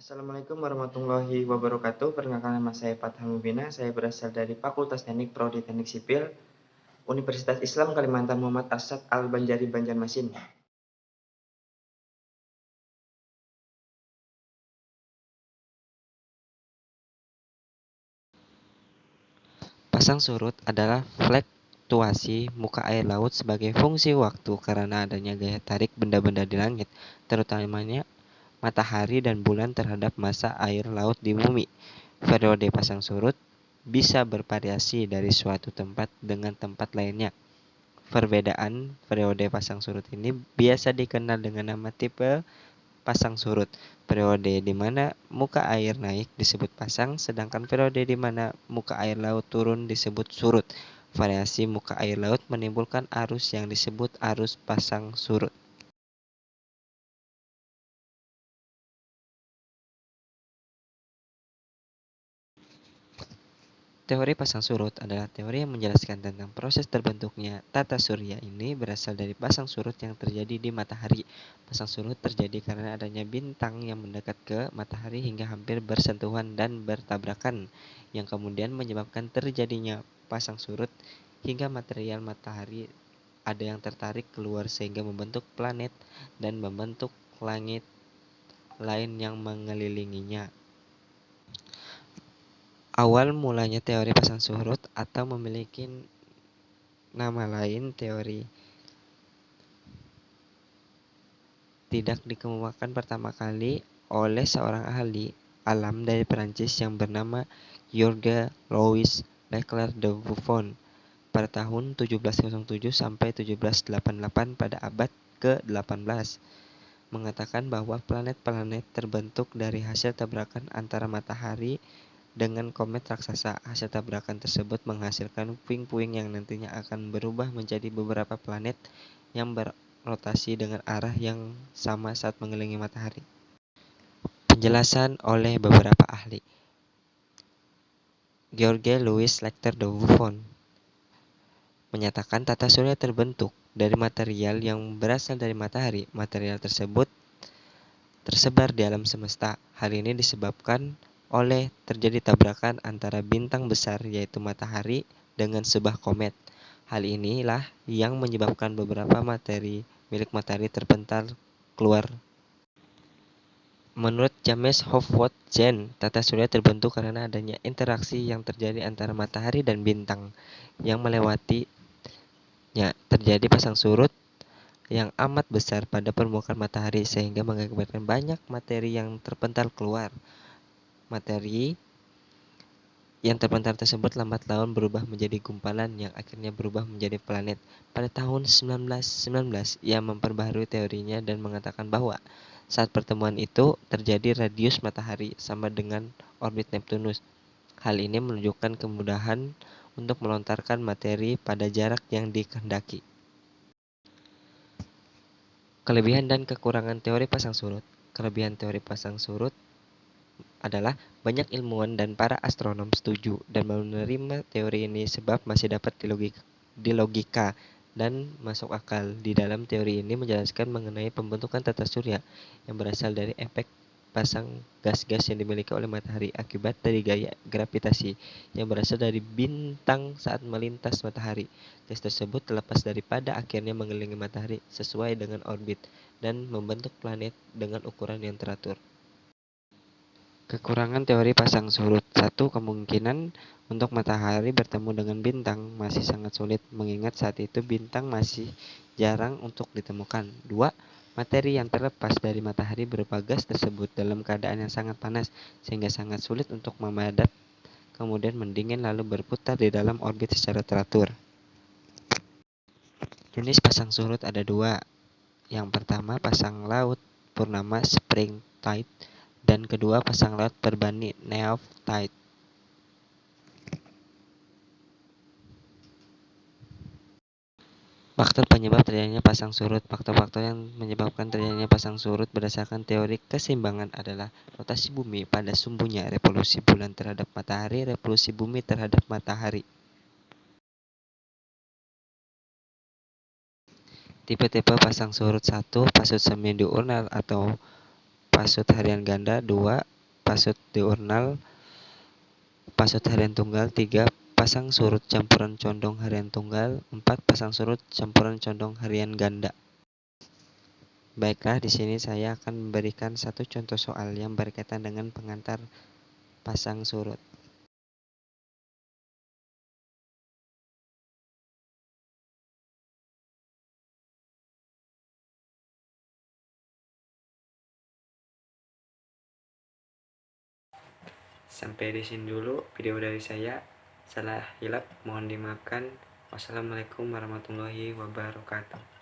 Assalamualaikum warahmatullahi wabarakatuh. Perkenalkan nama saya Fathan Mubina. Saya berasal dari Fakultas Teknik Prodi Teknik Sipil Universitas Islam Kalimantan Muhammad Asyad Al-Banjari Banjarmasin. Pasang surut adalah fluktuasi muka air laut sebagai fungsi waktu karena adanya gaya tarik benda-benda di langit, terutamanya matahari dan bulan terhadap massa air laut di bumi. Periode pasang surut bisa bervariasi dari suatu tempat dengan tempat lainnya. Perbedaan periode pasang surut ini biasa dikenal dengan nama tipe pasang surut. Periode di mana muka air naik disebut pasang, sedangkan periode di mana muka air laut turun disebut surut. Variasi muka air laut menimbulkan arus yang disebut arus pasang surut. Teori pasang surut adalah teori yang menjelaskan tentang proses terbentuknya tata surya. Ini berasal dari pasang surut yang terjadi di matahari. Pasang surut terjadi karena adanya bintang yang mendekat ke matahari hingga hampir bersentuhan dan bertabrakan, yang kemudian menyebabkan terjadinya pasang surut hingga material matahari ada yang tertarik keluar sehingga membentuk planet dan membentuk langit lain yang mengelilinginya. Awal mulanya teori pasang surut atau memiliki nama lain teori tidak dikemukakan pertama kali oleh seorang ahli alam dari Perancis yang bernama Georges Louis Leclerc de Buffon pada tahun 1707 sampai 1788 pada abad ke-18, mengatakan bahwa planet-planet terbentuk dari hasil tabrakan antara matahari dengan komet raksasa. Hasil tabrakan tersebut menghasilkan puing-puing yang nantinya akan berubah menjadi beberapa planet yang berotasi dengan arah yang sama saat mengelilingi matahari. Penjelasan oleh beberapa ahli. Georges Louis Leclerc de Buffon menyatakan tata surya terbentuk dari material yang berasal dari matahari. Material tersebut tersebar di alam semesta. Hal ini disebabkan oleh terjadi tabrakan antara bintang besar yaitu matahari dengan sebuah komet. Hal inilah yang menyebabkan beberapa materi milik matahari terpental keluar. Menurut James Hopwood Jane, tata surya terbentuk karena adanya interaksi yang terjadi antara matahari dan bintang yang melewatinya. Terjadi pasang surut yang amat besar pada permukaan matahari sehingga mengakibatkan banyak materi yang terpental keluar. Materi yang terpental tersebut lambat laun berubah menjadi gumpalan yang akhirnya berubah menjadi planet. Pada tahun 1919, ia memperbaharui teorinya dan mengatakan bahwa saat pertemuan itu terjadi radius matahari sama dengan orbit Neptunus. Hal ini menunjukkan kemudahan untuk melontarkan materi pada jarak yang dikehendaki. Kelebihan dan kekurangan teori pasang surut. Kelebihan teori pasang surut adalah banyak ilmuwan dan para astronom setuju dan menerima teori ini sebab masih dapat dilogika dan masuk akal. Di dalam teori ini menjelaskan mengenai pembentukan tata surya yang berasal dari efek pasang gas-gas yang dimiliki oleh matahari akibat dari gaya gravitasi yang berasal dari bintang saat melintas matahari. Gas tersebut terlepas daripada akhirnya mengelilingi matahari sesuai dengan orbit dan membentuk planet dengan ukuran yang teratur. Kekurangan teori pasang surut. 1. Kemungkinan untuk matahari bertemu dengan bintang masih sangat sulit mengingat saat itu bintang masih jarang untuk ditemukan. 2. Materi yang terlepas dari matahari berupa gas tersebut dalam keadaan yang sangat panas sehingga sangat sulit untuk memadat, kemudian mendingin lalu berputar di dalam orbit secara teratur. Jenis pasang surut ada dua. Yang pertama pasang laut purnama spring tide dan kedua pasang laut perbani neap tide. Faktor penyebab terjadinya pasang surut. Faktor-faktor yang menyebabkan terjadinya pasang surut berdasarkan teori keseimbangan adalah rotasi bumi pada sumbunya, revolusi bulan terhadap matahari, revolusi bumi terhadap matahari. Tipe-tipe pasang surut. 1. Pasut semi diurnal atau pasut harian ganda. 2. pasut diurnal, pasut harian tunggal. 3. Pasang surut campuran condong harian tunggal. 4. Pasang surut campuran condong harian ganda. Baiklah, di sini saya akan memberikan satu contoh soal yang berkaitan dengan pengantar pasang surut. Sampai di sini dulu video dari saya. Salah hilap mohon dimaafkan. Wassalamualaikum warahmatullahi wabarakatuh.